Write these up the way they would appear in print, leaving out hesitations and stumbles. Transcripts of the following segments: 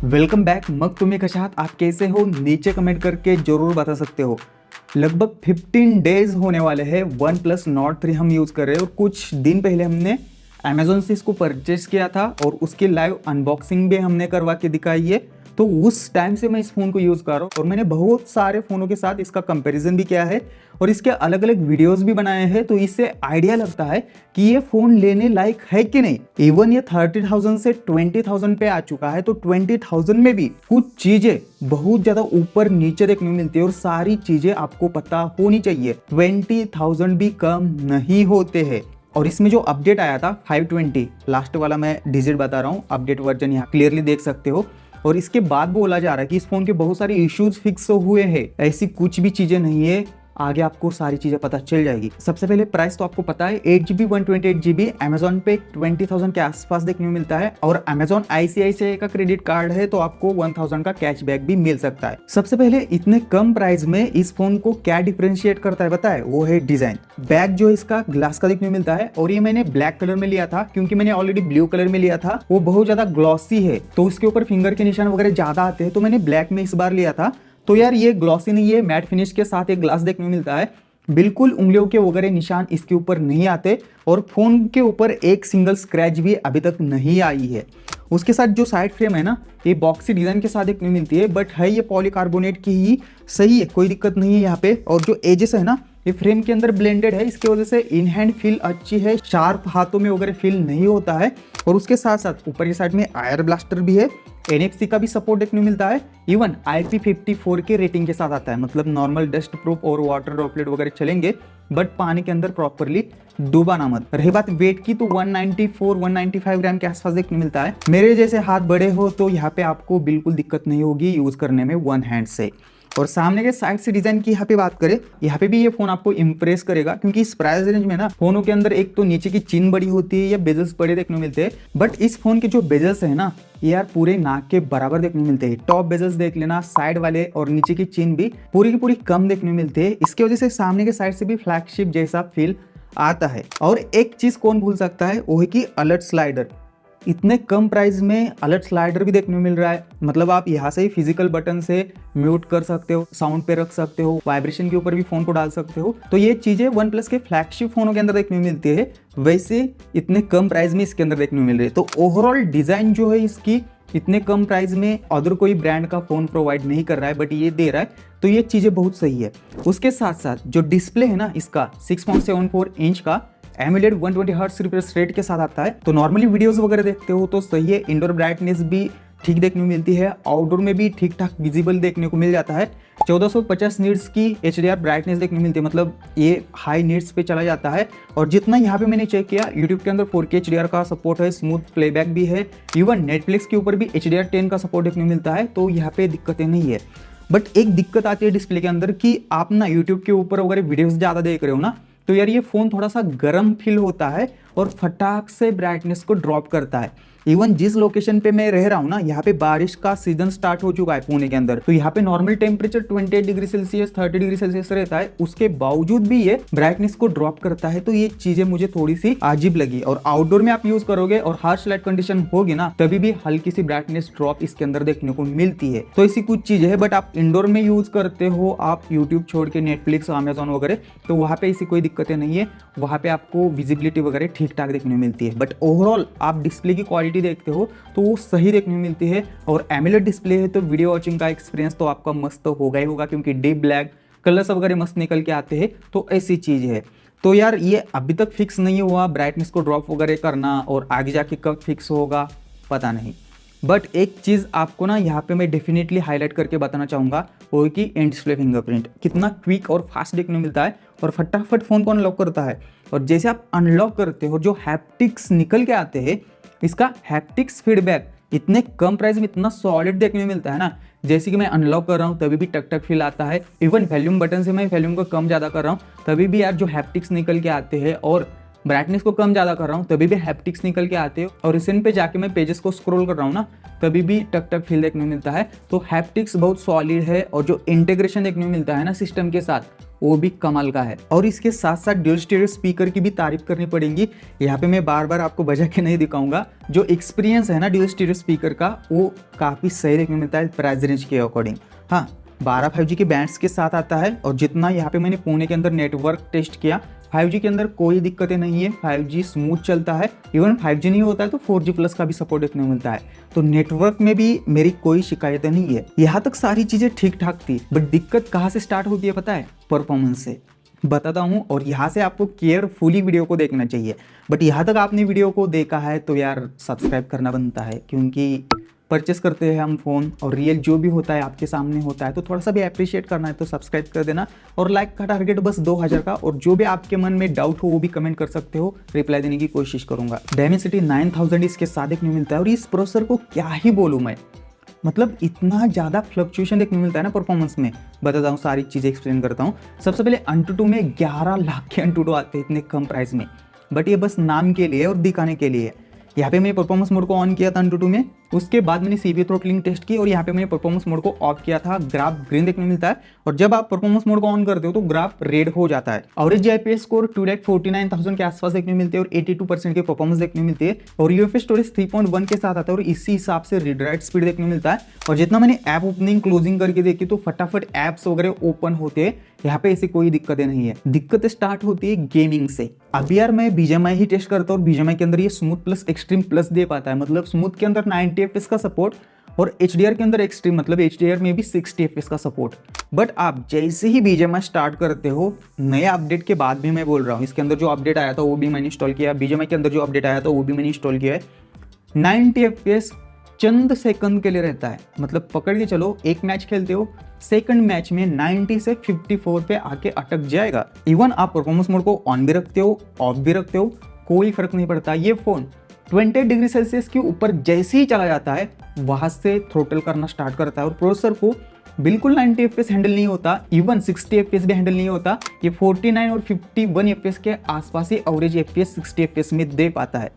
Welcome back. मग तुम्ही कशा आहात? आप कैसे हो? नीचे कमेंट करके जरूर बता सकते हो। लगभग 15 डेज होने वाले हैं वन प्लस नॉट 3 हम यूज़ कर रहे हैं और कुछ दिन पहले हमने अमेजोन से इसको परचेस किया था और उसकी लाइव अनबॉक्सिंग भी हमने करवा के दिखाई है। तो उस टाइम से मैं इस फ़ोन को यूज़ कर रहा हूँ और मैंने बहुत सारे फ़ोनों के साथ इसका कंपैरिजन भी किया है और इसके अलग अलग वीडियोस भी बनाए हैं। तो इससे आइडिया लगता है कि ये फ़ोन लेने लायक है कि नहीं। इवन ये 30,000 से 20,000 पे आ चुका है, तो 20,000 में भी कुछ चीज़ें बहुत ज़्यादा ऊपर नीचे देखने को मिलती है और सारी चीज़ें आपको पता होनी चाहिए। 20,000 भी कम नहीं होते हैं। और इसमें जो अपडेट आया था 520, लास्ट वाला मैं डिजिट बता रहा हूँ, अपडेट वर्जन यहाँ क्लियरली देख सकते हो। और इसके बाद बोला जा रहा है कि इस फोन के बहुत सारे इश्यूज फिक्स हुए हैं। ऐसी कुछ भी चीजें नहीं है, आगे आपको सारी चीजें पता चल जाएगी। सबसे पहले प्राइस तो आपको पता है, 8GB 128GB अमेजोन पे 20,000 के आसपास देखने को मिलता है और अमेजोन ICICI का क्रेडिट कार्ड है तो आपको 1000 का कैशबैक भी मिल सकता है। सबसे पहले इतने कम प्राइस में इस फोन को क्या डिफरेंशिएट करता है पता है? वो है डिजाइन। बैक जो इसका ग्लास का देखने को मिलता है और ये मैंने ब्लैक कलर में लिया था क्योंकि मैंने ऑलरेडी ब्लू कलर में लिया था, वो बहुत ज्यादा ग्लॉसी है तो उसके ऊपर फिंगर के निशान वगैरह ज्यादा आते हैं, तो मैंने ब्लैक में इस बार लिया था। तो यार ये ग्लॉसी नहीं है, मैट फिनिश के साथ एक ग्लास देखने को मिलता है। बिल्कुल उंगलियों के वगैरह निशान इसके ऊपर नहीं आते और फोन के ऊपर एक सिंगल स्क्रैच भी अभी तक नहीं आई है। उसके साथ जो साइड फ्रेम है ना, ये बॉक्सी डिजाइन के साथ देखने को मिलती है, बट है ये पॉलीकार्बोनेट की ही सही है, कोई दिक्कत नहीं है यहाँ पे। और जो एजेस है ना, ये फ्रेम के अंदर ब्लेंडेड है, इसके वजह से इन हैंड फील अच्छी है, शार्प हाथों में वगैरह फील नहीं होता है। और उसके साथ साथ ऊपर की साइड में आयर ब्लास्टर भी है, NFC का भी सपोर्ट देखने को मिलता है, इवन IP54 के रेटिंग के साथ आता है। मतलब नॉर्मल डस्ट प्रूफ और वाटर ड्रॉपलेट वगैरह चलेंगे, बट पानी के अंदर प्रॉपरली डूबा ना मत। रही बात वेट की, तो 194-195 ग्राम के आसपास देखने मिलता है। मेरे जैसे हाथ बड़े हो तो यहाँ पे आपको बिल्कुल दिक्कत नहीं होगी यूज करने में वन हैंड से। और सामने के साइड से डिजाइन की यहाँ पे बात करें, यहाँ पे भी ये फोन आपको इंप्रेस करेगा क्योंकि इस प्राइस रेंज में ना फोनों के अंदर एक तो नीचे की चिन बड़ी होती है या बेजल्स बड़े देखने को मिलते हैं, बट इस फोन के जो बेजल्स है ना, ये यार पूरे नाक के बराबर देखने को मिलते हैं। टॉप बेजल्स देख लेना, साइड वाले और नीचे की चिन भी पूरी की पूरी कम देखने को मिलते हैं। इसकी वजह से सामने के साइड से भी फ्लैगशिप जैसा फील आता है। और एक चीज कौन भूल सकता है, वो है कि अलर्ट स्लाइडर। इतने कम प्राइस में अलर्ट स्लाइडर भी देखने को मिल रहा है। मतलब आप यहाँ से ही फिजिकल बटन से म्यूट कर सकते हो, साउंड पे रख सकते हो, वाइब्रेशन के ऊपर भी फोन को डाल सकते हो। तो ये चीजें वन प्लस के फ्लैगशिप फोनों के अंदर देखने को मिलती है, वैसे इतने कम प्राइस में इसके अंदर देखने को मिल रही है। तो ओवरऑल डिजाइन जो है इसकी इतने कम प्राइस में अदर कोई ब्रांड का फोन प्रोवाइड नहीं कर रहा है, बट ये दे रहा है, तो ये चीजें बहुत सही है। उसके साथ साथ जो डिस्प्ले है ना इसका 6.74 इंच का एमुलेट 120 हर्ट्ज रिफ्रेश रेट के साथ आता है। तो नॉर्मली वीडियोस वगैरह देखते हो तो सही है, इंडोर ब्राइटनेस भी ठीक देखने को मिलती है, आउटडोर में भी ठीक ठाक विजिबल देखने को मिल जाता है। 1450 नीट्स की HDR ब्राइटनेस देखने को मिलती है, मतलब ये हाई नीट्स पे चला जाता है। और जितना यहाँ पे मैंने चेक किया, यूट्यूब के अंदर 4K HDR का सपोर्ट है, स्मूथ प्लेबैक भी है, इवन नेटफ्लिक्स के ऊपर भी HDR10 का सपोर्ट देखने को मिलता है, तो यहाँ पे दिक्कतें नहीं है। बट एक दिक्कत आती है डिस्प्ले के अंदर कि आप ना यूट्यूब के ऊपर वगैरह वीडियोस ज़्यादा देख रहे हो ना, तो यार ये फ़ोन थोड़ा सा गर्म फील होता है और फटाक से ब्राइटनेस को ड्रॉप करता है। इवन जिस लोकेशन पे मैं रह रहा हूँ ना, यहाँ पे बारिश का सीजन स्टार्ट हो चुका है पुणे के अंदर, तो यहाँ पे normal temperature 28 degree Celsius 30 degree Celsius रहता है, उसके बावजूद भी ये ब्राइटनेस को ड्रॉप करता है। तो ये चीजें मुझे थोड़ी सी अजीब लगी। और आउटडोर में आप यूज करोगे और हार्श लाइट कंडीशन होगी ना, तभी भी हल्की सी ब्राइटनेस ड्रॉप इसके अंदर देखने को मिलती है। तो ऐसी कुछ चीजें है, बट आप इंडोर में यूज करते हो, आप यूट्यूब छोड़ के नेटफ्लिक्स, अमेजोन वगैरह, तो वहाँ पे ऐसी कोई दिक्कतें नहीं है, वहाँ पे आपको विजिबिलिटी वगैरह ठीक ठाक देखने को मिलती है। बट ओवरऑल आप डिस्प्ले की क्वालिटी देखते हो तो वो सही देखने को मिलती है। और एमुलेट डिस्प्ले है तो वीडियो वॉचिंग का एक्सपीरियंस तो आपका मस्त होगा ही होगा, क्योंकि डीप ब्लैक कलर्स वगैरह मस्त निकल के आते हैं, तो ऐसी चीज़ है। तो यार ये अभी तक फिक्स नहीं हुआ ब्राइटनेस को ड्रॉप वगैरह करना, और आगे जाके कब फिक्स होगा पता नहीं। बट एक चीज़ आपको ना यहाँ पे मैं डेफिनेटली हाईलाइट करके बताना चाहूँगा, वो है कि इन डिस्प्ले फिंगरप्रिंट कितना क्विक और फास्ट देखने को मिलता है और फटाफट फ़ोन को अनलॉक करता है। और जैसे आप अनलॉक करते हो, जो हैप्टिक्स निकल के आते हैं, इसका हैप्टिक्स फीडबैक इतने कम प्राइस में इतना सॉलिड देखने को मिलता है ना। जैसे कि मैं अनलॉक कर रहा हूँ तभी भी टक टक फील आता है, इवन वॉल्यूम बटन से मैं वॉल्यूम को कम ज़्यादा कर रहा हूँ तभी भी यार जो हैप्टिक्स निकल के आते हैं, और ब्राइटनेस को कम ज़्यादा कर रहा हूँ तभी भी हैप्टिक्स निकल के आते हैं, और रिसेंट पे जाके मैं पेजेस को स्क्रॉल कर रहा हूँ ना, तभी भी टक टक फील देखने को मिलता है। तो हैप्टिक्स बहुत सॉलिड है, और जो इंटीग्रेशन देखने को मिलता है ना सिस्टम के साथ, वो भी कमाल का है। और इसके साथ साथ ड्यूल स्टीरियो स्पीकर की भी तारीफ करनी पड़ेगी। यहाँ पे मैं बार बार आपको बजा के नहीं दिखाऊंगा, जो एक्सपीरियंस है ना ड्यूल स्टीरियो स्पीकर का वो काफ़ी सही देखने मिलता है प्राइस रेंज के अकॉर्डिंग। हाँ, 12 5G के बैंड्स के साथ आता है और जितना यहाँ पे मैंने पुणे के अंदर नेटवर्क टेस्ट किया 5G के अंदर कोई दिक्कतें नहीं है, 5G स्मूथ चलता है। इवन 5G नहीं होता है तो 4G प्लस का भी सपोर्ट देखने को मिलता है। तो नेटवर्क में भी मेरी कोई शिकायतें नहीं है। यहाँ तक सारी चीज़ें ठीक ठाक थी, बट दिक्कत कहाँ से स्टार्ट होती है पता है? परफॉर्मेंस से। बताता हूँ, और यहाँ से आपको केयरफुली वीडियो को देखना चाहिए। बट यहाँ तक आपने वीडियो को देखा है तो यार सब्सक्राइब करना बनता है, क्योंकि परचेस करते हैं हम फ़ोन और रियल जो भी होता है आपके सामने होता है, तो थोड़ा सा भी अप्रिशिएट करना है तो सब्सक्राइब कर देना। और लाइक का टारगेट बस 2000 का, और जो भी आपके मन में डाउट हो वो भी कमेंट कर सकते हो, रिप्लाई देने की कोशिश करूंगा। डायमेंसिटी 9000 इसके साथ देखने को मिलता है, और इस प्रोसेसर को क्या ही बोलूँ मैं, मतलब इतना ज़्यादा फ्लक्चुएशन देखने को मिलता है ना परफॉर्मेंस में। बताता हूँ, सारी चीज़ें एक्सप्लेन करता हूँ। सबसे पहले AnTuTu में 11 लाख के AnTuTu आते हैं इतने कम प्राइस में, बट ये बस नाम के लिए और दिखाने के लिए। यहाँ पे मैंने परफॉर्मेंस मोड को ऑन किया था AnTuTu में, उसके बाद मैंने CPU थ्रोटलिंग टेस्ट की, और यहाँ पे मैंने परफॉर्मेंस मोड को ऑफ किया था। ग्राफ ग्रीन देखने मिलता है, और जब आप परफॉर्मेंस मोड को ऑन करते हो तो ग्राफ रेड हो जाता है। एवरेज IPS स्कोर 2,49,000 के आसपास देखने मिलते हैं, और 82% की परफॉर्मेंस देखने मिलती है। और UFS स्टोरेज 3.1 के साथ आता है, और इसी हिसाब से रीड राइट स्पीड देखने मिलता है। और जितना मैंने ऐप ओपनिंग क्लोजिंग करके देखी तो फटाफट ऐप्स वगैरह ओपन होते हैं। यहाँ पे ऐसी कोई दिक्कतें नहीं है। दिक्कत स्टार्ट होती है गेमिंग से। अभी यार मैं BGMI ही टेस्ट करता हूँ, और BGMI के अंदर ये स्मूथ प्लस एक्सट्रीम प्लस दे पाता है, मतलब स्मूथ के अंदर 90 FPS का सपोर्ट, और HDR के अंदर एक्सट्रीम मतलब HDR में भी 60 FPS का सपोर्ट। बट आप जैसे ही BGMI स्टार्ट करते हो, नए अपडेट के बाद भी मैं बोल रहा हूँ, इसके अंदर जो अपडेट आया था वो भी मैंने इंस्टॉल किया, BGMI के अंदर जो अपडेट आया था वो भी मैंने इंस्टॉल किया है, 90 FPS चंद सेकंड के लिए रहता है। मतलब पकड़ के चलो, एक मैच खेलते हो, सेकंड मैच में 90 से 54 पे आके अटक जाएगा। इवन आप परफॉर्मेंस मोड को ऑन भी रखते हो, ऑफ भी रखते हो, कोई फर्क नहीं पड़ता। ये फोन 28 डिग्री सेल्सियस के ऊपर जैसे ही चला जाता है वहां से थ्रोटल करना स्टार्ट करता है, और प्रोसेसर को बिल्कुल 90 FPS हैंडल नहीं होता, इवन 60 FPS भी हैंडल नहीं होता। ये 49 और 51 FPS के आसपास ही एवरेज FPS 60 FPS में दे पाता है।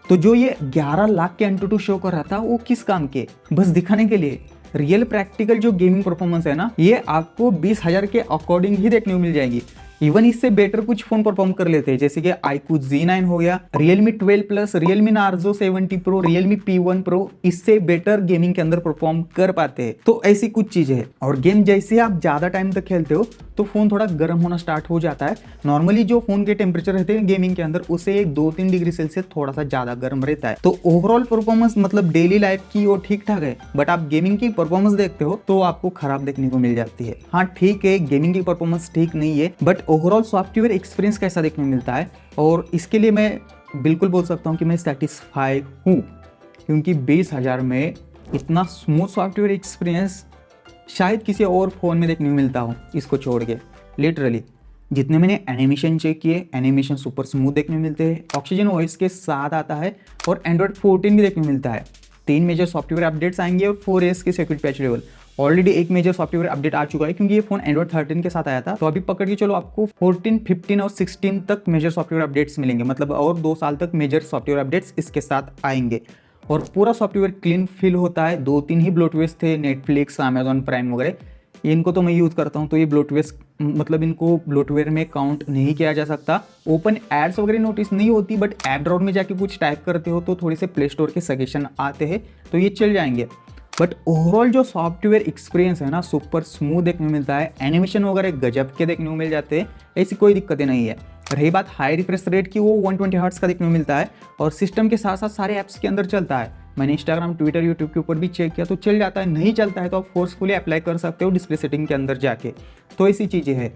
तो जो ये 11 लाख के AnTuTu शो कर रहा था वो किस काम के? बस दिखाने के लिए। रियल प्रैक्टिकल जो गेमिंग परफॉर्मेंस है ना, ये आपको 20,000 के अकॉर्डिंग ही देखने को मिल जाएगी। इवन इससे बेटर कुछ फोन परफॉर्म कर लेते हैं, जैसे कि iQOO Z9 हो गया, Realme 12 Plus, Realme Narzo 70 Pro, Realme P1 Pro, इससे बेटर गेमिंग के अंदर परफॉर्म कर पाते हैं। तो ऐसी कुछ चीजें हैं। और गेम जैसे आप ज्यादा टाइम तक खेलते हो तो फोन थोड़ा गर्म होना स्टार्ट हो जाता है। नॉर्मली जो फोन के टेम्परेचर रहते हैं गेमिंग के अंदर, उससे 2-3 डिग्री सेल्सियस थोड़ा सा ज्यादा गर्म रहता है। तो ओवरऑल परफॉर्मेंस मतलब डेली लाइफ की वो ठीक ठाक है, बट आप गेमिंग की परफॉर्मेंस देखते हो तो आपको खराब देखने को मिल जाती है। हाँ ठीक है, गेमिंग की परफॉर्मेंस ठीक नहीं है, बट ओवरऑल सॉफ्टवेयर एक्सपीरियंस कैसा देखने को मिलता है, और इसके लिए मैं बिल्कुल बोल सकता हूँ कि मैं सेटिस्फाई हूँ, क्योंकि 20,000 में इतना स्मूथ सॉफ्टवेयर एक्सपीरियंस शायद किसी और फ़ोन में देखने को मिलता हो, इसको छोड़ के। लिटरली जितने मैंने एनिमेशन चेक किए, एनिमेशन सुपर स्मूथ देखने को मिलते हैं। ऑक्सीजन OS के साथ आता है, और Android 14 भी देखने को मिलता है। 3 मेजर सॉफ्टवेयर अपडेट्स आएंगे, और 4S के सिक्योरिटी पैच लेवल। ऑलरेडी एक मेजर सॉफ्टवेयर अपडेट आ चुका है, क्योंकि ये फोन Android 13 के साथ आया था। तो अभी पकड़ के चलो आपको 14, 15 और 16 तक मेजर सॉफ्टवेयर अपडेट्स मिलेंगे, मतलब और 2 साल तक मेजर सॉफ्टवेयर अपडेट्स इसके साथ आएंगे। और पूरा सॉफ्टवेयर क्लीन फील होता है। 2-3 ही ब्लोटवेयर्स थे, नेटफ्लिक्स, अमेजॉन प्राइम वगैरह, इनको तो मैं यूज़ करता हूँ, तो ये ब्लोटवेयर्स मतलब इनको ब्लोटवेयर में काउंट नहीं किया जा सकता। ओपन एड्स वगैरह नोटिस नहीं होती, बट ऐप ड्रॉअर में जाके कुछ टाइप करते हो तो थोड़े से प्ले स्टोर के सजेशन आते हैं, तो ये चल जाएंगे। बट ओवरऑल जो सॉफ्टवेयर एक्सपीरियंस है ना, सुपर स्मूथ देखने को मिलता है। एनिमेशन वगैरह गजब के देखने को मिल जाते हैं, ऐसी कोई दिक्कतें नहीं है। रही बात हाई रिफ्रेश रेट की, वो 120 हर्ट्ज का देखने को मिलता है, और सिस्टम के साथ साथ सारे ऐप्स के अंदर चलता है। मैंने इंस्टाग्राम, ट्विटर, यूट्यूब के ऊपर भी चेक किया तो चल जाता है। नहीं चलता है तो आप फोर्सफुली अप्लाई कर सकते हो डिस्प्ले सेटिंग के अंदर जाके। तो ऐसी चीज़ें हैं।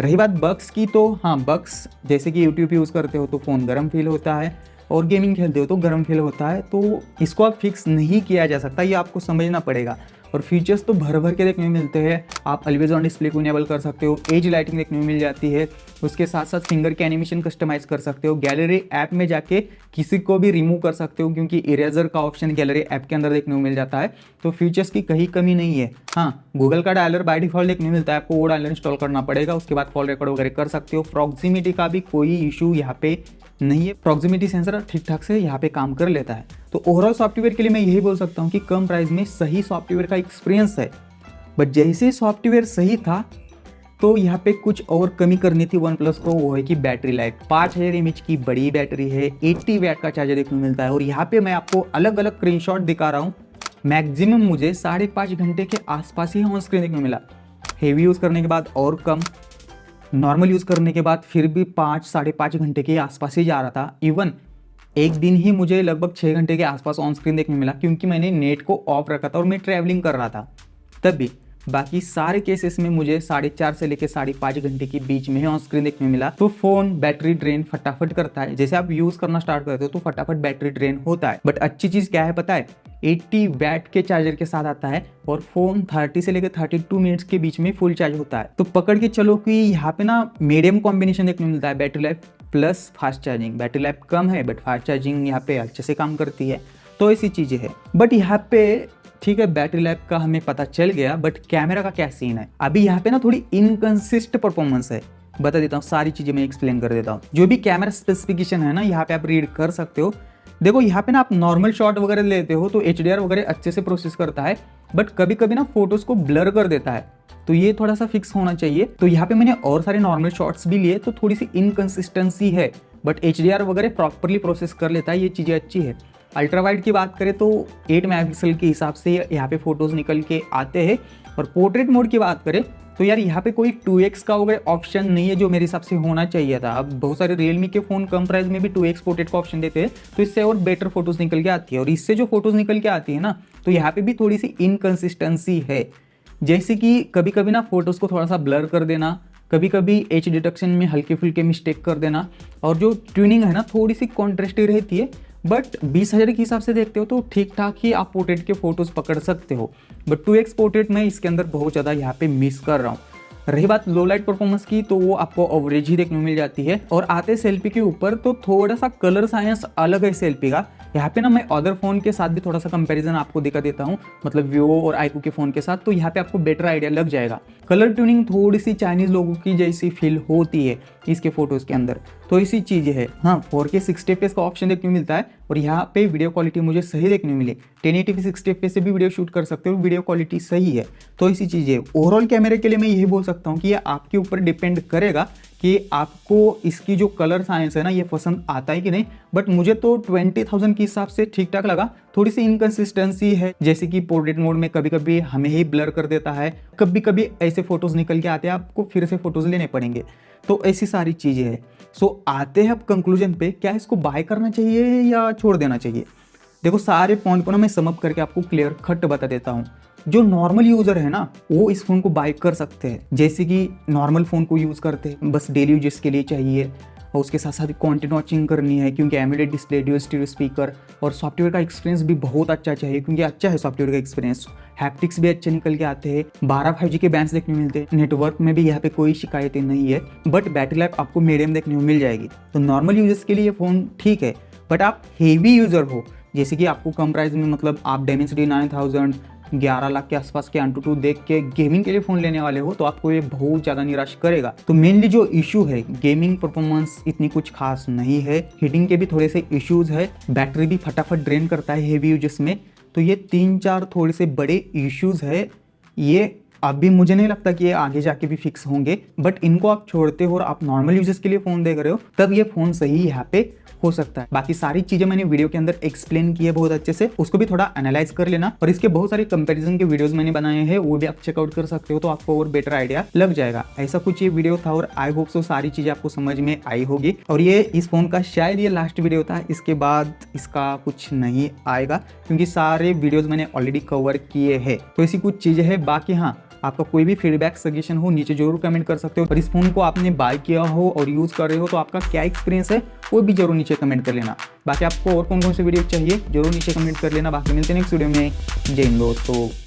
रही बात बग्स की, तो हाँ बग्स जैसे कि यूट्यूब यूज़ करते हो तो फ़ोन गर्म फील होता है, और गेमिंग खेलते हो तो गर्म फील होता है, तो इसको आप फिक्स नहीं किया जा सकता, ये आपको समझना पड़ेगा। और फीचर्स तो भर भर के देखने को मिलते हैं। आप ऑलवेज ऑन डिस्प्ले को इनेबल कर सकते हो, एज लाइटिंग देखने को मिल जाती है, उसके साथ साथ फिंगर के एनिमेशन कस्टमाइज कर सकते हो। गैलरी ऐप में जाके किसी को भी रिमूव कर सकते हो, क्योंकि इरेजर का ऑप्शन गैलरी ऐप के अंदर देखने को मिल जाता है। तो फीचर्स की कहीं कमी नहीं है। हाँ, गूगल का डायलर बाय डिफॉल्ट देखने को मिलता है, आपको वो डायलर इंस्टॉल करना पड़ेगा, उसके बाद कॉल रिकॉर्ड वगैरह कर सकते हो। प्रॉक्सिमिटी का भी कोई इशू यहाँ पे नहीं है, प्रॉक्सिमिटी सेंसर ठीक ठाक से यहाँ पे काम कर लेता है। तो ओवरऑल सॉफ्टवेयर के लिए मैं यही बोल सकता हूँ कि कम प्राइस में सही सॉफ्टवेयर का एक्सपीरियंस है। बट जैसे सॉफ्टवेयर सही था दोस्तों यहाँ पे कुछ और कमी करनी थी वन प्लस को, वो है कि बैटरी लाइफ। 5000 mAh की बड़ी बैटरी है, 80 वैट का चार्जर देखने को मिलता है। और यहाँ पे मैं आपको अलग अलग स्क्रीनशॉट दिखा रहा हूँ। मैक्सिमम मुझे 5.5 घंटे के आसपास ही ऑन स्क्रीन देखने को मिला। हेवी यूज़ करने के बाद और कम, नॉर्मल यूज़ करने के बाद फिर भी 5-5.5 घंटे के आसपास ही जा रहा था। इवन एक दिन ही मुझे लगभग 6 घंटे के आसपास ऑन स्क्रीन देखने मिला, क्योंकि मैंने नेट को ऑफ रखा था और मैं ट्रैवलिंग कर रहा था तब भी। बाकी सारे केसेस में मुझे 4.5 से लेकर 5.5 घंटे के बीच में ही ऑन स्क्रीन देखने मिला। तो फोन बैटरी ड्रेन फटाफट करता है। जैसे आप यूज करना स्टार्ट करते हो तो फटाफट बैटरी ड्रेन होता है। बट अच्छी चीज क्या है पता है, 80 वैट के चार्जर के साथ आता है और फोन 30 से लेकर 32 मिनट्स के बीच में फुल चार्ज होता है। तो पकड़ के चलो कि यहाँ पे ना मीडियम कॉम्बिनेशन देखने मिलता है, battery life plus fast charging. Battery life कम है बट फास्ट चार्जिंग यहाँ पे अच्छे से काम करती है। तो ऐसी चीजें है। बट यहाँ पे ठीक है, बैटरी लाइफ का हमें पता चल गया, बट कैमरा का क्या सीन है। अभी यहाँ पे ना थोड़ी इनकंसिस्टेंट परफॉर्मेंस है। बता देता हूँ, सारी चीजें मैं एक्सप्लेन कर देता हूँ। जो भी कैमरा स्पेसिफिकेशन है ना, यहाँ पे आप रीड कर सकते हो। देखो यहाँ पे ना आप नॉर्मल शॉट वगैरह लेते हो तो HDR वगैरह अच्छे से प्रोसेस करता है, बट कभी कभी ना फोटोज को ब्लर कर देता है। तो ये थोड़ा सा फिक्स होना चाहिए। तो यहाँ पे मैंने और सारे नॉर्मल शॉट्स भी लिए तो थोड़ी सी इनकंसिस्टेंसी है, बट HDR वगैरह प्रॉपरली प्रोसेस कर लेता है। ये चीज़ें अच्छी है। अल्ट्रा वाइड की बात करें तो 8 मेगापिक्सल के हिसाब से यहाँ पे फोटोज निकल के आते हैं। और पोर्ट्रेट मोड की बात करें तो यार यहाँ पे कोई 2x का वगैरह ऑप्शन नहीं है, जो मेरे हिसाब से होना चाहिए था। अब बहुत सारे रियलमी के फ़ोन कम प्राइस में भी 2x पोर्ट्रेट का ऑप्शन देते हैं, तो इससे और बेटर फोटोज निकल के आती है। और इससे जो फोटोज निकल के आती है ना, तो यहाँ पे भी थोड़ी सी इनकन्सिस्टेंसी है। जैसे कि कभी कभी ना फोटोज़ को थोड़ा सा ब्लर कर देना, कभी कभी एज डिटेक्शन में हल्के फुल्के मिस्टेक कर देना, और जो ट्यूनिंग है ना थोड़ी सी कॉन्ट्रास्टी रहती है। बट 20,000 के हिसाब से देखते हो तो ठीक ठाक ही आप पोर्ट्रेट के फोटोज पकड़ सकते हो। बट 2x पोर्ट्रेट में इसके अंदर बहुत ज़्यादा यहाँ पे मिस कर रहा हूँ। रही बात लो लाइट परफॉर्मेंस की, तो वो आपको एवरेज ही देखने को मिल जाती है। और आते सेल्फी के ऊपर तो थोड़ा सा कलर साइंस अलग है सेल्फी का। यहाँ पे ना मैं अदर फोन के साथ भी थोड़ा सा कंपैरिजन आपको दिखा देता हूँ, मतलब वीवो और iQOO के फोन के साथ। तो यहाँ पे आपको बेटर आइडिया लग जाएगा। कलर ट्यूनिंग थोड़ी सी चाइनीज लोगों की जैसी फील होती है इसके फोटोज के अंदर, तो इसी चीज़ है। हाँ, 4K 60 FPS का ऑप्शन देखने को मिलता है और यहाँ पे वीडियो क्वालिटी मुझे सही देखने को मिली। 1080p 60 FPS से भी वीडियो शूट कर सकते हो, वीडियो क्वालिटी सही है। तो इसी चीज़ है। ओवरऑल कैमरे के लिए मैं यही बोल सकता हूँ कि ये आपके ऊपर डिपेंड करेगा कि आपको इसकी जो कलर साइंस है ना ये पसंद आता है कि नहीं। बट मुझे तो 20,000 के हिसाब से ठीक ठाक लगा। थोड़ी सी इनकंसिस्टेंसी है, जैसे कि पोर्ट्रेट मोड में कभी कभी हमें ही ब्लर कर देता है, कभी कभी ऐसे फोटोज निकल के आते हैं, आपको फिर से फोटोज लेने पड़ेंगे। तो ऐसी सारी चीज़ें हैं। सो आते हैं अब कंक्लूजन पे, क्या इसको बाय करना चाहिए या छोड़ देना चाहिए। देखो सारे पॉइंट को ना मैं सम अप करके आपको क्लियर कट बता देता हूँ। जो नॉर्मल यूज़र है ना वो इस फ़ोन को बाय कर सकते हैं, जैसे कि नॉर्मल फ़ोन को यूज़ करते हैं, बस डेली यूजेस के लिए चाहिए और उसके साथ साथ कंटेंट वॉचिंग करनी है, क्योंकि AMOLED display, dual stereo speaker और सॉफ्टवेयर का एक्सपीरियंस भी बहुत अच्छा चाहिए, क्योंकि अच्छा है सॉफ्टवेयर का एक्सपीरियंस। हैप्टिक्स भी अच्छे निकल के आते हैं, 12 5G के बैंड्स देखने को मिलते हैं, नेटवर्क में भी यहाँ पे कोई शिकायतें नहीं है। बट बैटरी लाइफ आपको मीडियम देखने को मिल जाएगी। तो नॉर्मल यूजर्स के लिए फ़ोन ठीक है। बट आप हेवी यूज़र हो, जैसे कि आपको कम प्राइस में, मतलब आप Dimensity 9000 11 लाख के आसपास के AnTuTu देख के गेमिंग के लिए फ़ोन लेने वाले हो, तो आपको ये बहुत ज़्यादा निराश करेगा। तो मेनली जो इशू है, गेमिंग परफॉर्मेंस इतनी कुछ खास नहीं है, हीटिंग के भी थोड़े से इश्यूज है, बैटरी भी फटाफट ड्रेन करता है हेवी यूजेस में। तो ये 3-4 थोड़े से बड़े इश्यूज है। ये अभी मुझे नहीं लगता कि ये आगे जाके भी फिक्स होंगे। बट इनको आप छोड़ते हो और आप नॉर्मल यूजर्स के लिए फ़ोन देख रहे हो, तब ये फ़ोन सही यहाँ पे हो सकता है। बाकी सारी चीजें मैंने वीडियो के अंदर एक्सप्लेन की है बहुत अच्छे से, उसको भी थोड़ा एनालाइज कर लेना। और इसके बहुत सारे कंपैरिजन के वीडियोस मैंने बनाए हैं, वो भी आप चेकआउट कर सकते हो, तो आपको और बेटर आइडिया लग जाएगा। ऐसा कुछ ये वीडियो था और आई होप सो सारी चीजें आपको समझ में आई होगी। और ये इस फोन का शायद ये लास्ट वीडियो था, इसके बाद इसका कुछ नहीं आएगा, क्योंकि सारे वीडियोज मैंने ऑलरेडी कवर किए हैं। तो ऐसी कुछ चीजें हैं। बाकी हाँ, आपका कोई भी फीडबैक सजेशन हो नीचे जरूर कमेंट कर सकते हो। और इस फोन को आपने बाय किया हो और यूज़ कर रहे हो तो आपका क्या एक्सपीरियंस है वो भी जरूर नीचे कमेंट कर लेना। बाकी आपको और कौन कौन से वीडियो चाहिए जरूर नीचे कमेंट कर लेना। बाकी मिलते हैं नेक्स्ट वीडियो में। जय हिंद दोस्तों।